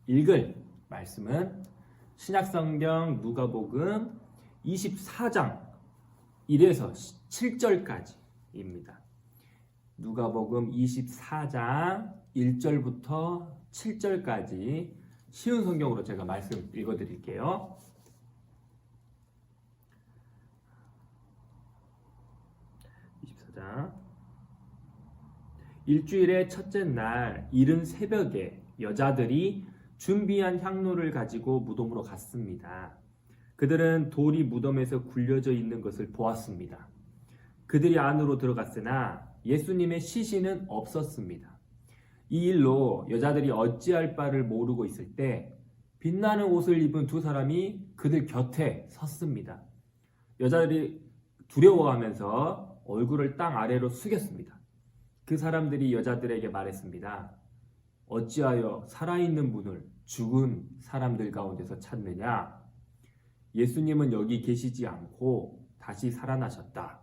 읽을 말씀은 신약성경 누가복음 24장 1에서 7절까지입니다. 누가복음 24장 1절부터 7절까지 쉬운 성경으로 제가 말씀 읽어드릴게요. 일주일의 첫째 날 이른 새벽에 여자들이 준비한 향로를 가지고 무덤으로 갔습니다. 그들은 돌이 무덤에서 굴려져 있는 것을 보았습니다. 그들이 안으로 들어갔으나 예수님의 시신은 없었습니다. 이 일로 여자들이 어찌할 바를 모르고 있을 때 빛나는 옷을 입은 두 사람이 그들 곁에 섰습니다. 여자들이 두려워하면서 얼굴을 땅 아래로 숙였습니다. 그 사람들이 여자들에게 말했습니다. 어찌하여 살아있는 분을 죽은 사람들 가운데서 찾느냐? 예수님은 여기 계시지 않고 다시 살아나셨다.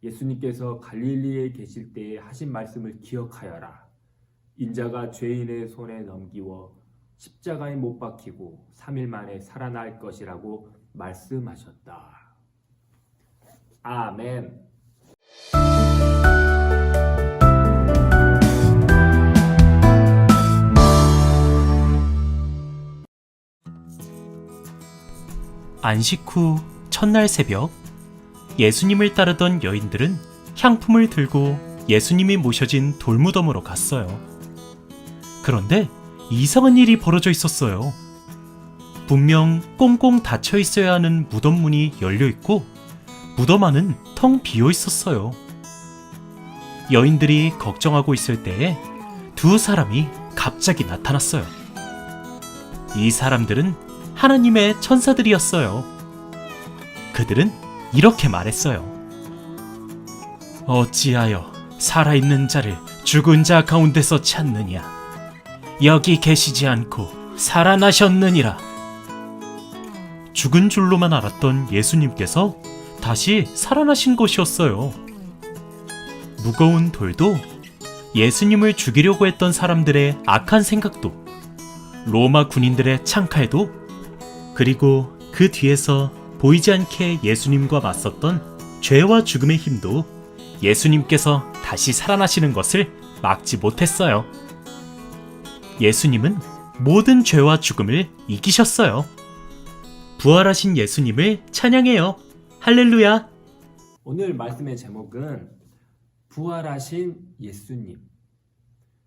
예수님께서 갈릴리에 계실 때에 하신 말씀을 기억하여라. 인자가 죄인의 손에 넘기워 십자가에 못 박히고 3일 만에 살아날 것이라고 말씀하셨다. 아멘. 안식 후 첫날 새벽, 예수님을 따르던 여인들은 향품을 들고 예수님이 모셔진 돌무덤으로 갔어요. 그런데 이상한 일이 벌어져 있었어요. 분명 꽁꽁 닫혀 있어야 하는 무덤 문이 열려 있고 무덤 안은 텅 비어 있었어요. 여인들이 걱정하고 있을 때에 두 사람이 갑자기 나타났어요. 이 사람들은 하나님의 천사들이었어요. 그들은 이렇게 말했어요. 어찌하여 살아있는 자를 죽은 자 가운데서 찾느냐? 여기 계시지 않고 살아나셨느니라. 죽은 줄로만 알았던 예수님께서 다시 살아나신 것이었어요. 무거운 돌도, 예수님을 죽이려고 했던 사람들의 악한 생각도, 로마 군인들의 창칼도, 그리고 그 뒤에서 보이지 않게 예수님과 맞섰던 죄와 죽음의 힘도 예수님께서 다시 살아나시는 것을 막지 못했어요. 예수님은 모든 죄와 죽음을 이기셨어요. 부활하신 예수님을 찬양해요. 할렐루야! 오늘 말씀의 제목은 부활하신 예수님,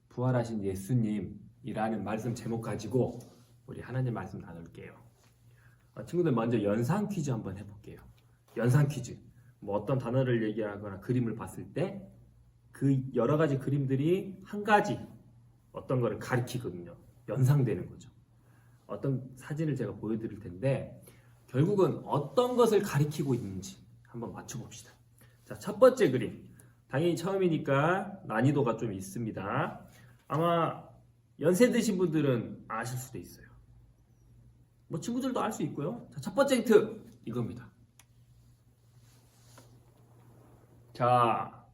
부활하신 예수님이라는 말씀 제목 가지고 우리 하나님 말씀 나눌게요. 친구들 먼저 연상 퀴즈 한번 해볼게요. 연상 퀴즈. 뭐 어떤 단어를 얘기하거나 그림을 봤을 때 그 여러 가지 그림들이 한 가지 어떤 거를 가리키거든요. 연상되는 거죠. 어떤 사진을 제가 보여드릴 텐데 결국은 어떤 것을 가리키고 있는지 한번 맞춰봅시다. 자, 첫 번째 그림. 당연히 처음이니까 난이도가 좀 있습니다. 아마 연세 드신 분들은 아실 수도 있어요. 뭐 친구들도 알 수 있고요. 자, 첫 번째 힌트 이겁니다. 자,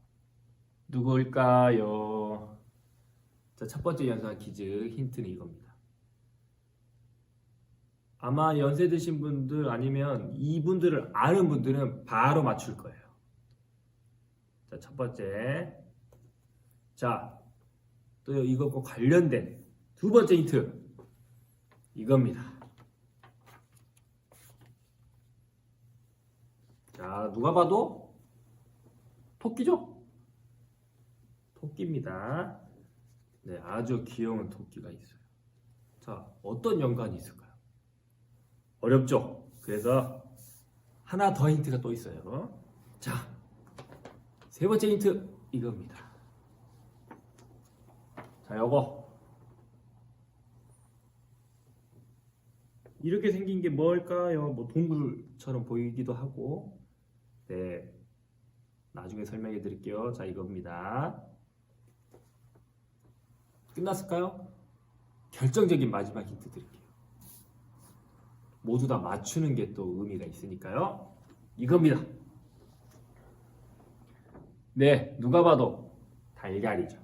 누구일까요? 자, 첫 번째 연상 퀴즈 힌트는 이겁니다. 아마 연세 드신 분들 아니면 이분들을 아는 분들은 바로 맞출 거예요. 자, 첫 번째. 자, 또 이것과 관련된 두 번째 힌트 이겁니다. 자, 누가 봐도 토끼죠? 토끼입니다. 네, 아주 귀여운 토끼가 있어요. 자, 어떤 연관이 있을까요? 어렵죠? 그래서 하나 더 힌트가 또 있어요. 자, 세 번째 힌트 이겁니다. 자, 요거 이렇게 생긴 게 뭘까요? 뭐 동굴처럼 보이기도 하고. 네, 나중에 설명해 드릴게요. 자, 이겁니다. 끝났을까요? 결정적인 마지막 힌트 드릴게요. 모두 다 맞추는 게 또 의미가 있으니까요. 이겁니다. 네, 누가 봐도 달걀이죠.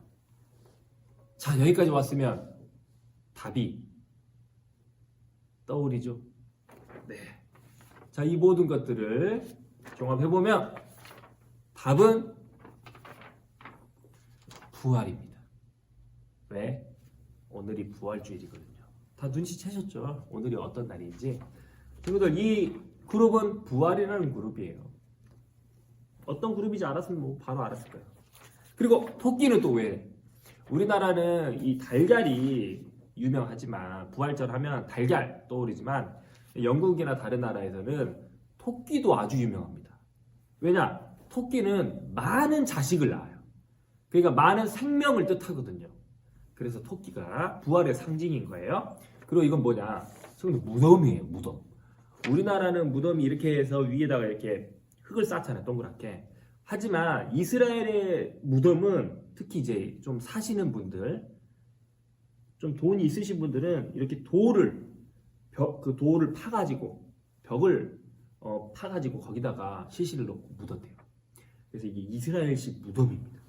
자, 여기까지 왔으면 답이 떠오르죠? 네. 자, 이 모든 것들을 종합해보면 답은 부활입니다. 왜? 오늘이 부활주일이거든요. 다 눈치채셨죠? 오늘이 어떤 날인지. 친구들, 이 그룹은 부활이라는 그룹이에요. 어떤 그룹인지 알았으면 뭐 바로 알았을 거예요. 그리고 토끼는 또 왜? 우리나라는 이 달걀이 유명하지만 부활절 하면 달걀 떠오르지만 영국이나 다른 나라에서는 토끼도 아주 유명합니다. 왜냐? 토끼는 많은 자식을 낳아요. 그러니까 많은 생명을 뜻하거든요. 그래서 토끼가 부활의 상징인 거예요. 그리고 이건 뭐냐? 무덤이에요. 무덤. 우리나라는 무덤이 이렇게 해서 위에다가 이렇게 흙을 쌓잖아요. 동그랗게. 하지만 이스라엘의 무덤은 특히 이제 좀 사시는 분들, 좀 돈이 있으신 분들은 이렇게 그 돌을 파가지고 벽을 파가지고 거기다가 시신을 넣고 묻었대요. 그래서 이게 이스라엘식 무덤입니다.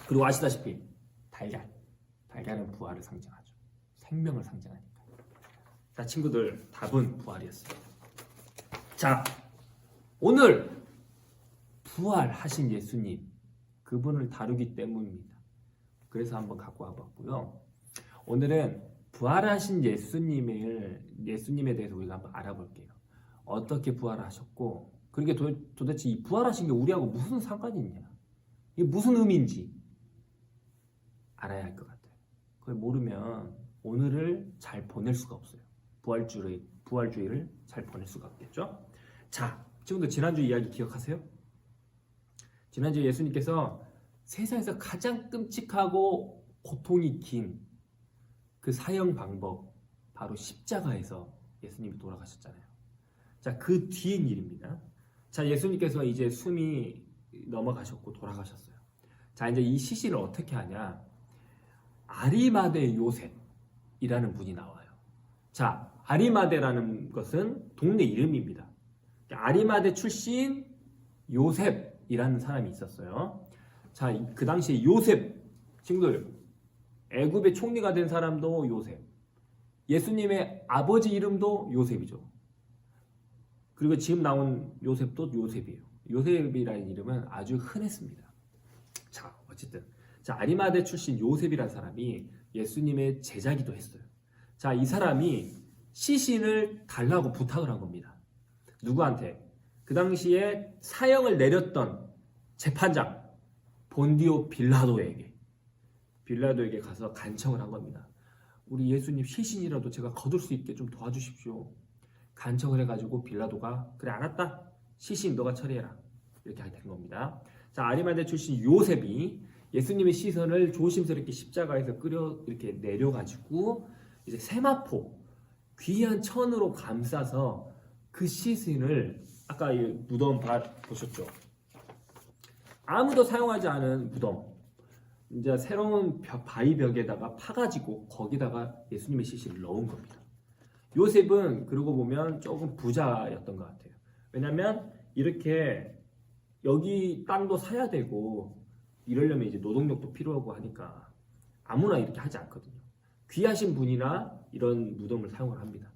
그리고 아시다시피 달걀은 부활을 상징하죠. 생명을 상징하니까. 자, 친구들, 답은 부활이었습니다. 자, 오늘 부활하신 예수님, 그분을 다루기 때문입니다. 그래서 한번 갖고 와봤고요. 오늘은 부활하신 예수님에 대해서 우리가 한번 알아볼게요. 어떻게 부활하셨고, 그게 도대체 이 부활하신 게 우리하고 무슨 상관이 있냐? 이게 무슨 의미인지 알아야 할 것 같아요. 그걸 모르면 오늘을 잘 보낼 수가 없어요. 부활주의를 잘 보낼 수가 없겠죠? 자, 지금도 지난주 이야기 기억하세요? 지난주 예수님께서 세상에서 가장 끔찍하고 고통이 긴 그 사형 방법, 바로 십자가에서 예수님이 돌아가셨잖아요. 자, 그 뒤인 일입니다. 자, 예수님께서 이제 숨이 넘어가셨고 돌아가셨어요. 자, 이제 이 시신을 어떻게 하냐? 아리마대 요셉이라는 분이 나와요. 자, 아리마대라는 것은 동네 이름입니다. 아리마대 출신 요셉이라는 사람이 있었어요. 자, 그 당시에 요셉, 친구들, 애굽의 총리가 된 사람도 요셉, 예수님의 아버지 이름도 요셉이죠. 그리고 지금 나온 요셉도 요셉이에요. 요셉이라는 이름은 아주 흔했습니다. 자, 어쨌든 자, 아리마대 출신 요셉이라는 사람이 예수님의 제자기도 했어요. 자, 이 사람이 시신을 달라고 부탁을 한 겁니다. 누구한테? 그 당시에 사형을 내렸던 재판장 본디오 빌라도에게 가서 간청을 한 겁니다. 우리 예수님 시신이라도 제가 거둘 수 있게 좀 도와주십시오. 간청을 해가지고 빌라도가 그래, 알았다, 시신 너가 처리해라, 이렇게 된 겁니다. 자, 아리마대 출신 요셉이 예수님의 시선을 조심스럽게 십자가에서 이렇게 내려가지고 이제 세마포, 귀한 천으로 감싸서 그 시신을, 아까 이 무덤 보셨죠? 아무도 사용하지 않은 무덤, 이제 새로운 바위 벽에다가 파가지고 거기다가 예수님의 시신을 넣은 겁니다. 요셉은 그러고 보면 조금 부자였던 것 같아요. 왜냐면 이렇게 여기 땅도 사야 되고 이러려면 이제 노동력도 필요하고 하니까 아무나 이렇게 하지 않거든요. 귀하신 분이나 이런 무덤을 사용을 합니다.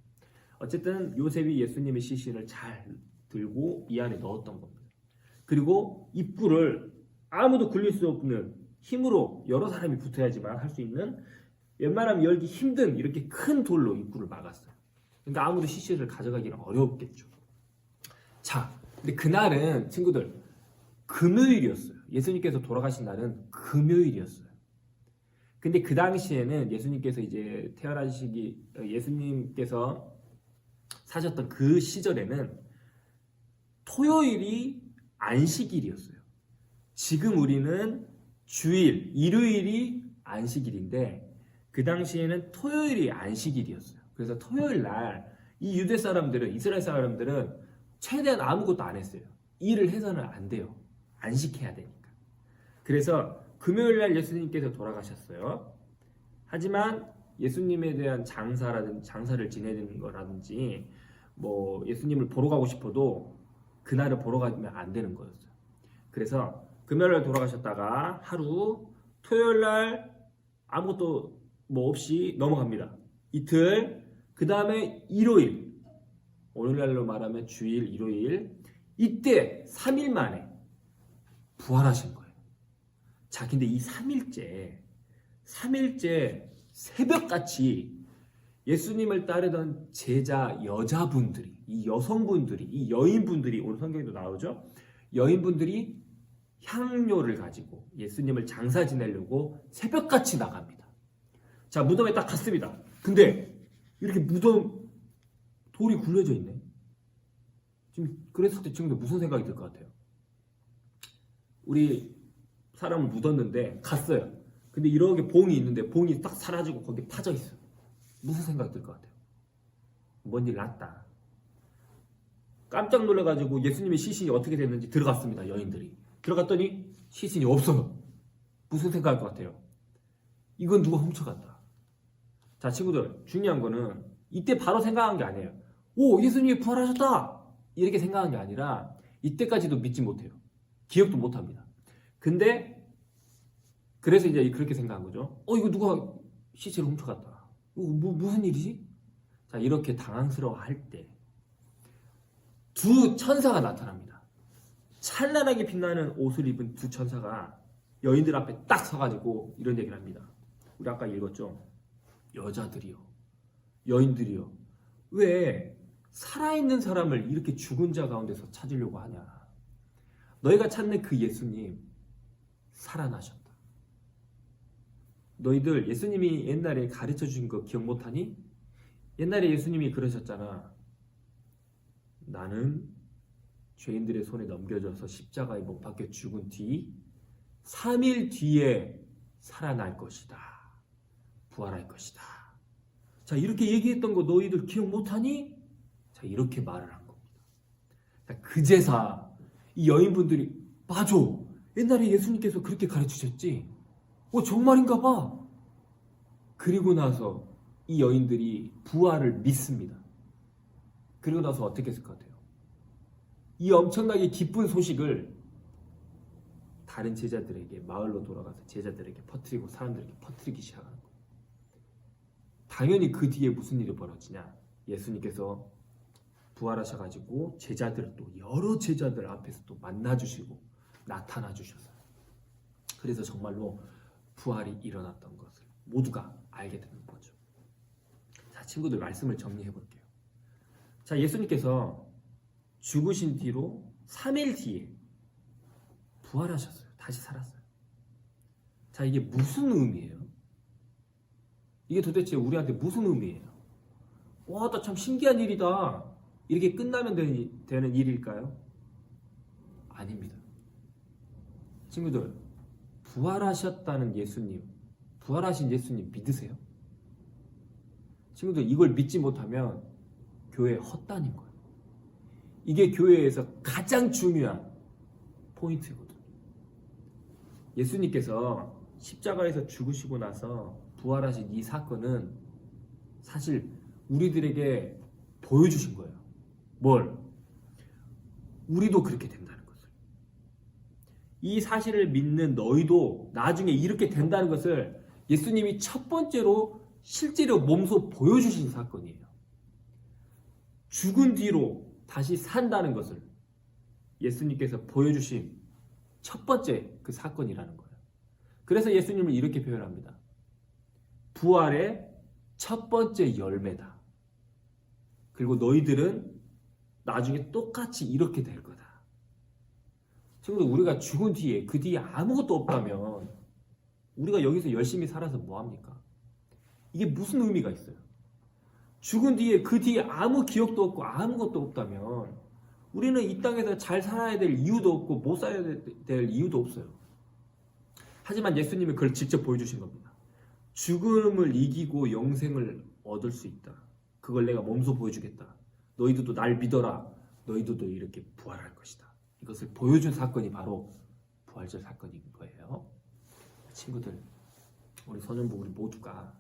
어쨌든 요셉이 예수님의 시신을 잘 들고 이 안에 넣었던 겁니다. 그리고 입구를 아무도 굴릴 수 없는 힘으로 여러 사람이 붙어야지만 할 수 있는, 웬만하면 열기 힘든 이렇게 큰 돌로 입구를 막았어요. 그러니까 아무도 시신을 가져가기는 어렵겠죠. 자, 근데 그날은 친구들 금요일이었어요. 예수님께서 돌아가신 날은 금요일이었어요. 근데 그 당시에는 예수님께서 이제 예수님께서 사셨던 그 시절에는 토요일이 안식일이었어요. 지금 우리는 주일, 일요일이 안식일인데 그 당시에는 토요일이 안식일이었어요. 그래서 토요일 날 이 유대 사람들은, 이스라엘 사람들은 최대한 아무것도 안 했어요. 일을 해서는 안 돼요. 안식해야 되니까. 그래서 금요일 날 예수님께서 돌아가셨어요. 하지만 예수님에 대한 장사를 지내는 거라든지 뭐 예수님을 보러 가고 싶어도 그날을 보러 가면 안 되는 거였어요. 그래서 금요일 날 돌아가셨다가 하루, 토요일 날 아무것도 뭐 없이 넘어갑니다. 이틀, 그 다음에 일요일, 오늘날로 말하면 주일, 일요일, 이때 3일 만에 부활하신 거예요. 자, 근데 이 3일째 새벽같이 예수님을 따르던 제자 여자분들이, 이 여성분들이, 이 여인분들이, 오늘 성경에도 나오죠? 여인분들이 향료를 가지고 예수님을 장사 지내려고 새벽같이 나갑니다. 자, 무덤에 딱 갔습니다. 근데 이렇게 무덤 돌이 굴려져 있네. 지금 그랬을 때 지금도 무슨 생각이 들 것 같아요? 우리 사람을 묻었는데 갔어요. 근데 이렇게 봉이 있는데 봉이 딱 사라지고 거기에 파져 있어요. 무슨 생각이 들 것 같아요? 뭔 일 났다. 깜짝 놀라가지고 예수님의 시신이 어떻게 됐는지 들어갔습니다. 여인들이. 들어갔더니 시신이 없어요. 무슨 생각할 것 같아요? 이건 누가 훔쳐갔다. 자, 친구들, 중요한 거는 이때 바로 생각한 게 아니에요. 오, 예수님이 부활하셨다! 이렇게 생각한 게 아니라 이때까지도 믿지 못해요. 기억도 못합니다. 근데 그래서 이제 그렇게 생각한 거죠. 이거 누가 시체를 훔쳐갔다. 이거 무슨 일이지? 자, 이렇게 당황스러워할 때 두 천사가 나타납니다. 찬란하게 빛나는 옷을 입은 두 천사가 여인들 앞에 딱 서가지고 이런 얘기를 합니다. 우리 아까 읽었죠? 여자들이요, 여인들이요, 왜 살아있는 사람을 이렇게 죽은 자 가운데서 찾으려고 하냐? 너희가 찾는 그 예수님 살아나셨다. 너희들 예수님이 옛날에 가르쳐 주신 거 기억 못하니? 옛날에 예수님이 그러셨잖아. 나는 죄인들의 손에 넘겨져서 십자가에 못 박혀 죽은 뒤 3일 뒤에 살아날 것이다. 부활할 것이다. 자, 이렇게 얘기했던 거 너희들 기억 못하니? 자, 이렇게 말을 한 겁니다. 자, 그제서 이 여인분들이 맞아. 옛날에 예수님께서 그렇게 가르치셨지? 정말인가 봐. 그리고 나서 이 여인들이 부활을 믿습니다. 그리고 나서 어떻게 했을 것 같아요? 이 엄청나게 기쁜 소식을 다른 제자들에게, 마을로 돌아가서 제자들에게 퍼뜨리고 사람들에게 퍼뜨리기 시작하는 거예요. 당연히 그 뒤에 무슨 일이 벌어지냐? 예수님께서 부활하셔가지고 제자들을 또 여러 제자들 앞에서 또 만나주시고 나타나 주셔서, 그래서 정말로 부활이 일어났던 것을 모두가 알게 되는 거죠. 자, 친구들, 말씀을 정리해 볼게요. 자, 예수님께서 죽으신 뒤로 3일 뒤에 부활하셨어요. 다시 살았어요. 자, 이게 무슨 의미예요? 이게 도대체 우리한테 무슨 의미예요? 와, 나 참 신기한 일이다. 이렇게 끝나면 되는 일일까요? 아닙니다. 친구들, 부활하셨다는 예수님, 부활하신 예수님 믿으세요? 친구들, 이걸 믿지 못하면 교회 헛다닌 거예요. 이게 교회에서 가장 중요한 포인트거든요. 예수님께서 십자가에서 죽으시고 나서 부활하신 이 사건은 사실 우리들에게 보여주신 거예요. 뭘? 우리도 그렇게 된다는 것을. 이 사실을 믿는 너희도 나중에 이렇게 된다는 것을 예수님이 첫 번째로 실제로 몸소 보여주신 사건이에요. 죽은 뒤로 다시 산다는 것을 예수님께서 보여주신 첫 번째 그 사건이라는 거예요. 그래서 예수님을 이렇게 표현합니다. 부활의 첫 번째 열매다. 그리고 너희들은 나중에 똑같이 이렇게 될 거다. 친구들, 우리가 죽은 뒤에 그 뒤에 아무것도 없다면 우리가 여기서 열심히 살아서 뭐합니까? 이게 무슨 의미가 있어요? 죽은 뒤에 그 뒤에 아무 기억도 없고 아무것도 없다면 우리는 이 땅에서 잘 살아야 될 이유도 없고 못 살아야 될 이유도 없어요. 하지만 예수님은 그걸 직접 보여주신 겁니다. 죽음을 이기고 영생을 얻을 수 있다. 그걸 내가 몸소 보여주겠다. 너희들도 날 믿어라. 너희들도 이렇게 부활할 것이다. 이것을 보여준 사건이 바로 부활절 사건인 거예요. 친구들, 우리 소년부 우리 모두가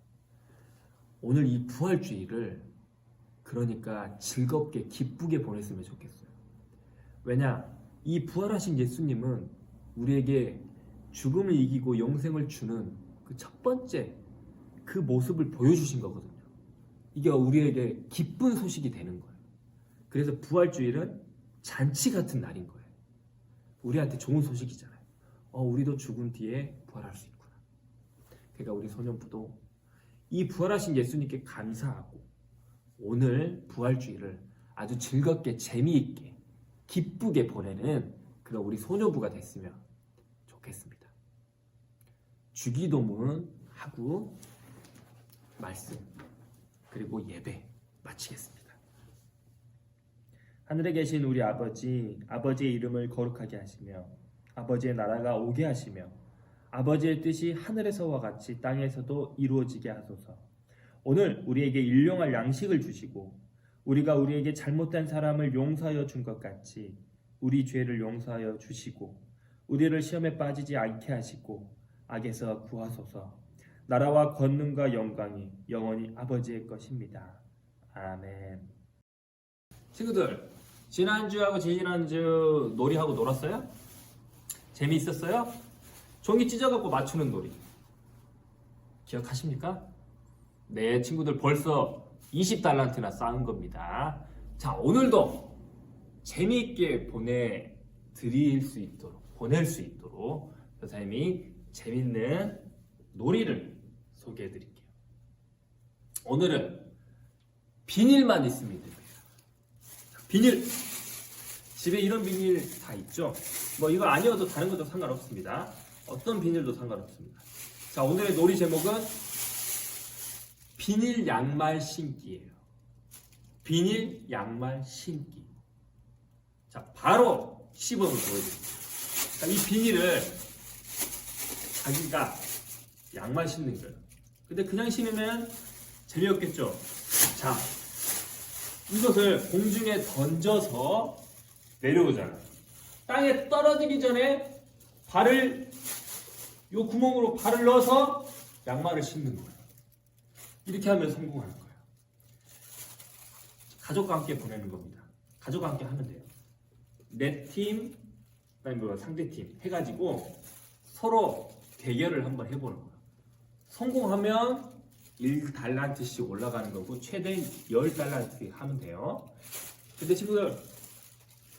오늘 이 부활주의를 그러니까 즐겁게 기쁘게 보냈으면 좋겠어요. 왜냐? 이 부활하신 예수님은 우리에게 죽음을 이기고 영생을 주는 그 첫 번째 그 모습을 보여주신 거거든요. 이게 우리에게 기쁜 소식이 되는 거예요. 그래서 부활주일은 잔치 같은 날인 거예요. 우리한테 좋은 소식이잖아요. 우리도 죽은 뒤에 부활할 수 있구나. 그러니까 우리 소년부도 이 부활하신 예수님께 감사하고 오늘 부활주일을 아주 즐겁게 재미있게 기쁘게 보내는 그런 우리 소년부가 됐으면 좋겠습니다. 주기도문 하고 말씀 그리고 예배 마치겠습니다. 하늘에 계신 우리 아버지, 아버지의 이름을 거룩하게 하시며 아버지의 나라가 오게 하시며 아버지의 뜻이 하늘에서와 같이 땅에서도 이루어지게 하소서. 오늘 우리에게 일용할 양식을 주시고 우리가 우리에게 잘못된 사람을 용서하여 준 것 같이 우리 죄를 용서하여 주시고 우리를 시험에 빠지지 않게 하시고 악에서 구하소서. 나라와 권능과 영광이 영원히 아버지의 것입니다. 아멘. 친구들, 지난주하고 지지난주 놀이하고 놀았어요? 재미있었어요? 종이 찢어갖고 맞추는 놀이 기억하십니까? 네, 친구들 벌써 20달란트나 쌓은 겁니다. 자, 오늘도 재미있게 보낼 수 있도록 선생님이 재밌는 놀이를 소개해 드릴게요. 오늘은 비닐만 있으면 됩니다. 비닐, 집에 이런 비닐 다 있죠? 뭐 이거 아니어도 다른 것도 상관없습니다. 어떤 비닐도 상관없습니다. 자, 오늘의 놀이 제목은 비닐 양말 신기예요. 비닐 양말 신기. 자, 바로 시범을 보여드립니다. 자, 이 비닐을 자기가 양말 신는 거예요. 근데 그냥 신으면 재미없겠죠? 자, 이것을 공중에 던져서 내려오잖아요. 땅에 떨어지기 전에 요 구멍으로 발을 넣어서 양말을 신는 거예요. 이렇게 하면 성공할 거예요. 가족과 함께 보내는 겁니다. 가족과 함께 하면 돼요. 내 팀, 그다음에 상대팀 해가지고 서로 대결을 한번 해보는 거예요. 성공하면 1달란트씩 올라가는 거고 최대 10달란트 하면 돼요. 근데 친구들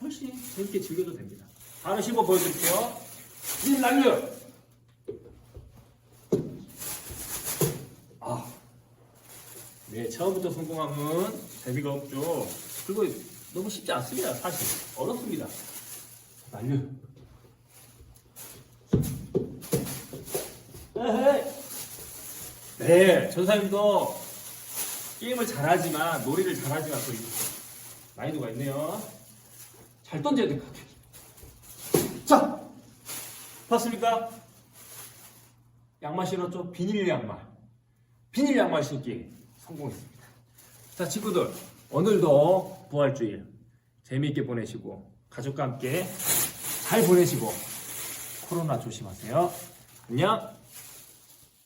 훨씬 재밌게 즐겨도 됩니다. 바로 시범 보여드릴게요. 일 날려! 네, 처음부터 성공하면 재미가 없죠. 그리고 너무 쉽지 않습니다. 사실 어렵습니다. 날려. 네, 전사님도 게임을 잘하지만 놀이를 잘하지만 또 난이도가 있네요. 잘 던져야 될 것 같아요. 자, 봤습니까? 양말 신었죠? 비닐 양말 신기 성공했습니다. 자, 친구들, 오늘도 부활주일 재미있게 보내시고 가족과 함께 잘 보내시고 코로나 조심하세요. 안녕.